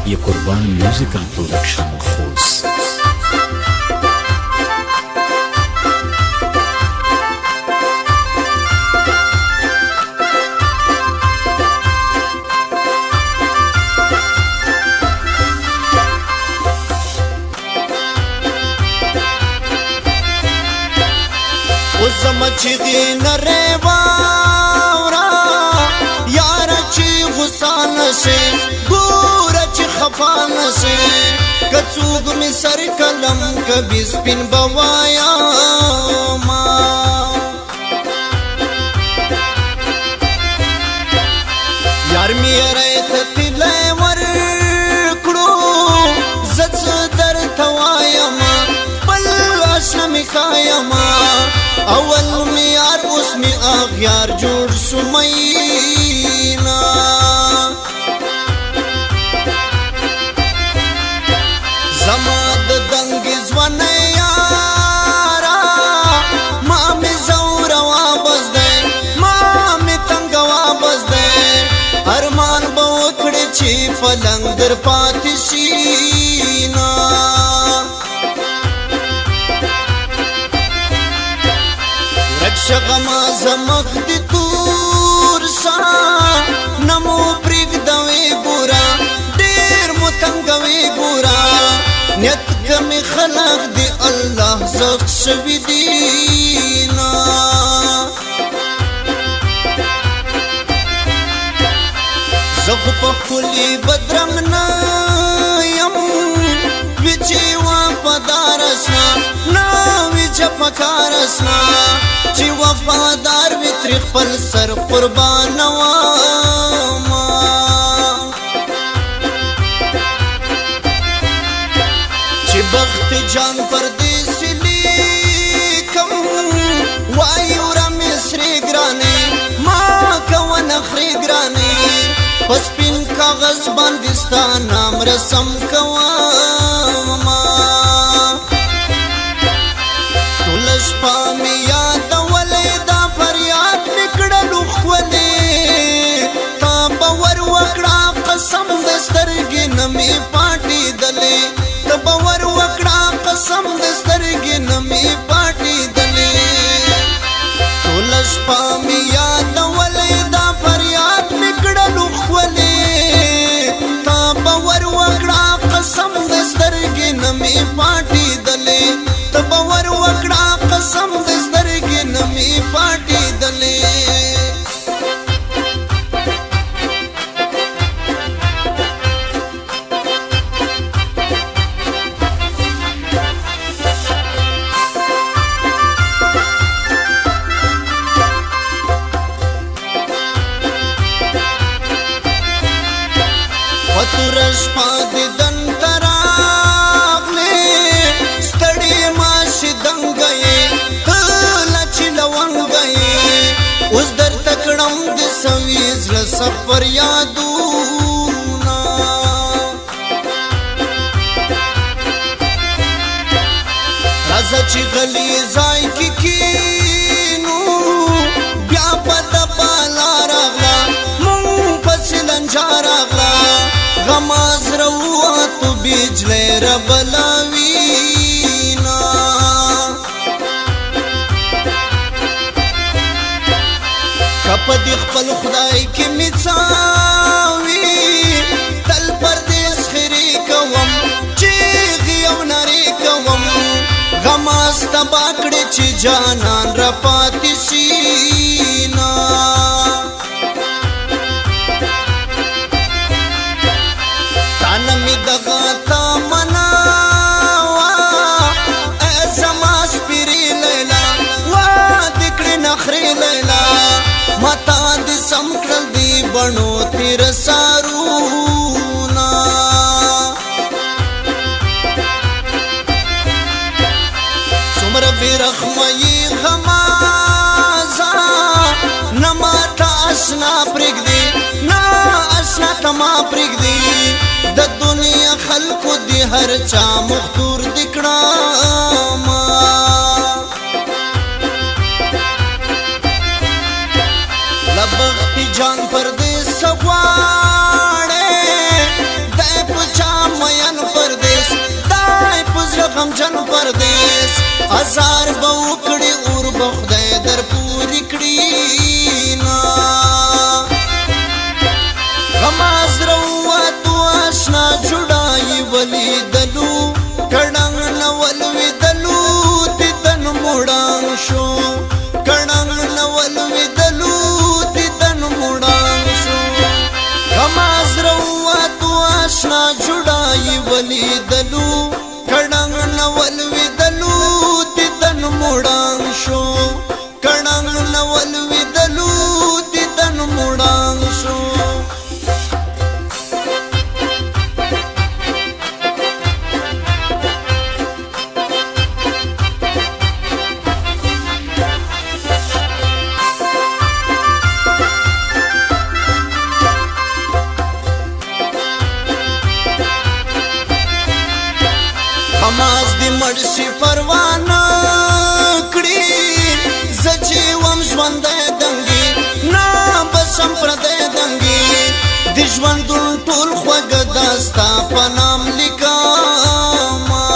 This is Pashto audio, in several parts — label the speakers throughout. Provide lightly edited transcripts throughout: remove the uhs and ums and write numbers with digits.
Speaker 1: ये कुर्बान musical production खोस।
Speaker 2: चीगी नरे वावरा यार ची गुसान से गोर ची खफान से कचूग में सर कलम कभी स्पिन बवाया यार मेरे तिले वर कड़ो जच दर थवाया पल आशम खाया अवल में यार उसमें आख्यार जोड़ सुमैना जमाद दंगिज वन यारा माँ में जौरवा बस दे माँ में तंगवा बस दे अरमान बोकड़े छी फलंगर पातिसीना शगमा जमक दी तूर सा नमो प्रिग दवे बुरा देर मुतंगवे बुरा नियत कमी खलक दी अल्लाह ज़ख्श विदीना ज़ख पखुली बदरंग नायम विची वापदारसना ना विच पकारसना ची वफादार वित्रिख पल सर कुर्बान वामा ची बख्त जान परदेस लीकम वायुरा मिसरी ग्राने माँ कवन अखरी ग्राने पस पिन कागज बंदिस्ता नाम रसम कवामा तुलस पामी याद कसम दस्तरगी नमी पाटी दले तबवर वकड़ा कसम दस्तरगी नमी पाटी दले तुलस पामी याद वलेदा फरियाद निकड़ा लुखवले तबवर वकड़ा कसम दस्तरगी नमी पाटी दले तबवर वकड़ा कसम दस्तरगी नमी पाटी दले तुरस पाद दंतरागले स्तड़ी माशी दंग गए लच लवंग गए उस दर तकड़म दिसवीज सफर यादूना राजा ची गली जाय की कीनू ब्यापद बाला रागला मुंग पसिलन जा रागला गमाज रहुआ तू बिजले रबलावीना कपदी खपल खुदाई की मिसावी तल परदेस खिरी कवम चीगी अवनरी कवम गमाज तबाकड़े ची जानान रपाती सीना दगाता मनावा ऐसा मास्पिरी लैला वा दिकड़ी नखरी लैला मता दी समकल दी बनो तिर सारूना सुमर बिरखमयी गमाजा नमाता असना प्रिग दी ना असना तमा प्रिग दी द दुनिया खल्कु दी हर चा मुख्तूर दिकड़ा लबख्ती जान परदेस सवाड़े दे पुछा غمجن پردیس ازار به وکړي اور به خدای در پوری کړي نا غماز رواتو آشنا جوړای ولی دلو کړنګ نول وی دلو تن مړان شو کړنګ نول وی دلو تن مړان شو غماز رواتو آشنا جوړای ولی دلو کړنګ نول وی دلو تن مړان شو کړنګ نول وی دلو تن مړان شو حماس دی مرسی پروانه کړي زچې وم ژوند دنګي نا بسم پردې دنګي د ژوند ټول خوګ داستا پنام لیکما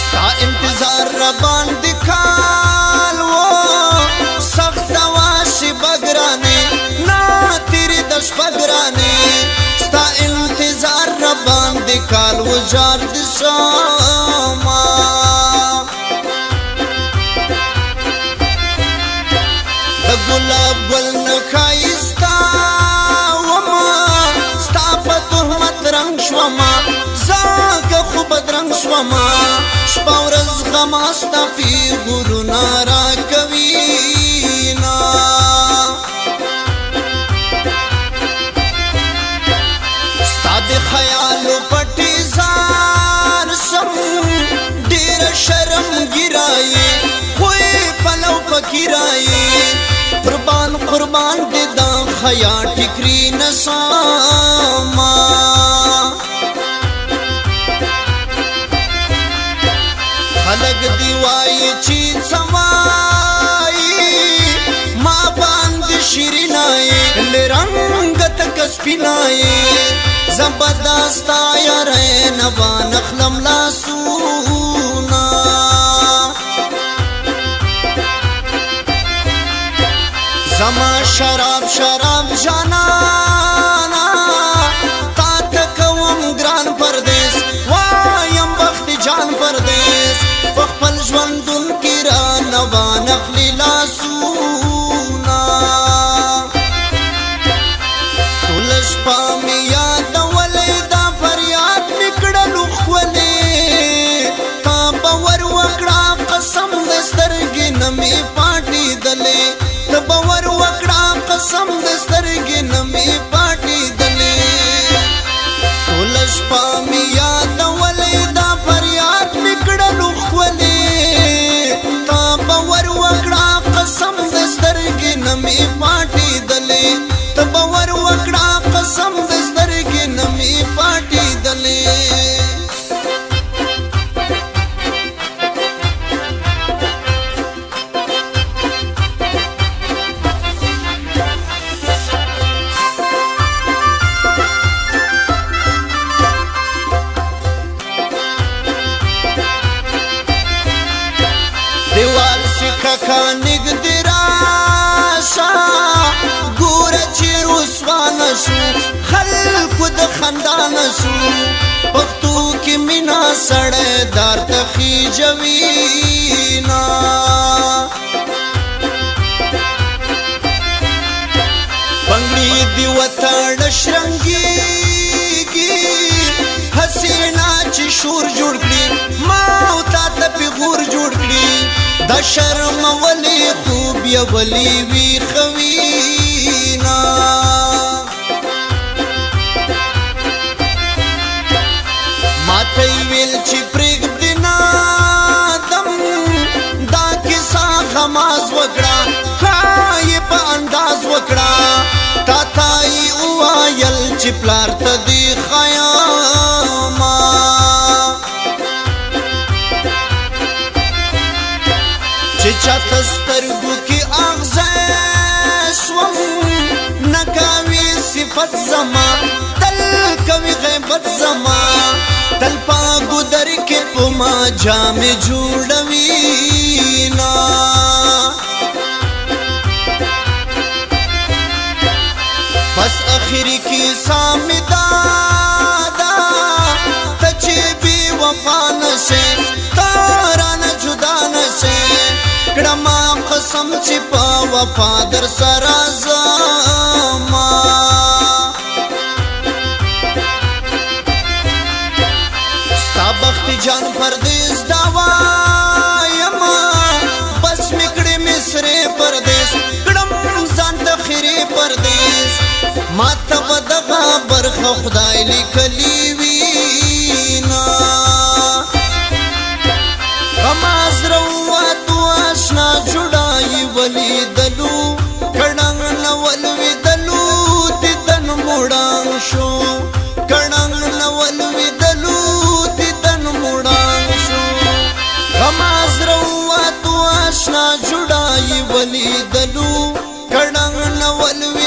Speaker 2: ستا انتظار را باندې کال و سخت واشي بګرانه نا تیری دش بګرانه ستا انتظار را باندې کال وجار د شما د ګلاب ګل نه ښایسته وما ستا په تهمت رنګ شوما زاکه خو بدرنګ شوما شپه ورځ غما ستا پیغورونه راکوینه خیالو پټی زار سم ډیر شرم ګرایي خوې پلو پکیرایي قربان قربان دې دا خیا ټکری نساما خلق دی وای چې سوای ما باندې شیرینای لرنګ تک سپینای زبردستا یار نبا نخلم لاسونا زما شراب شراب جانانا تا تکوم گران پردیس وایم بخت جان پردیس پخپل ژوندون کی را نبا نخلی لاسونا تولش پامی یاد قسم دسترګې نمې پاټې دلې ته باور وکړه قسم دسترګې نمې پاټې دلې ټول شپه مې یادولې دا فریاد مې کړلو ښکلې ته باور وکړه قسم دسترګې نمې پاټې دلې ته باور وکړه قسم دسترګې نمې پاټې دلې دیوال سکھا نگدی راشا گورا چی رسوانا شو خلق د خندانا شو پختو کی مینا سڑے دار تخی جوینا پنگڑی دیوتا ڈشرنگی گی حسینا چی شور جوڑ کری ماوتا تا پی غور جوڑ کری دا شرم ولی خوب یا ولی وی خوینا ماتی ویل چی پریگ دینا دم دا کسا خماز وکڑا خوائی پا انداز وکڑا تا تائی اوائل چی پلار تا دی خیاما چاته سترګو کې اغزه شوم نکاوي صفت زما تل کوي غیبت زما تل پا ګودر کې پما جام جوړوي نا بس اخری کی سامدا دا تچې بي وفا نشه تاران جدا نشه کړما قسم چې په وفا در سره زما ستا بخت جان پردیس دا وایما بس میکړې مصرې پردیس کړم ځان ته خیرې پردیس ما ته به دغه برخه خدای لیکلي وي نا غما زړه ووتو اشنا جوړایي ولیدلو کړنګ نه ولوېدلو دیدن موړان شو کړنګ نه ولوېدلو دیدن موړان شو غما زړه ووتو اشنا جوړایي ولیدلو کړنګ نه ولوېدلو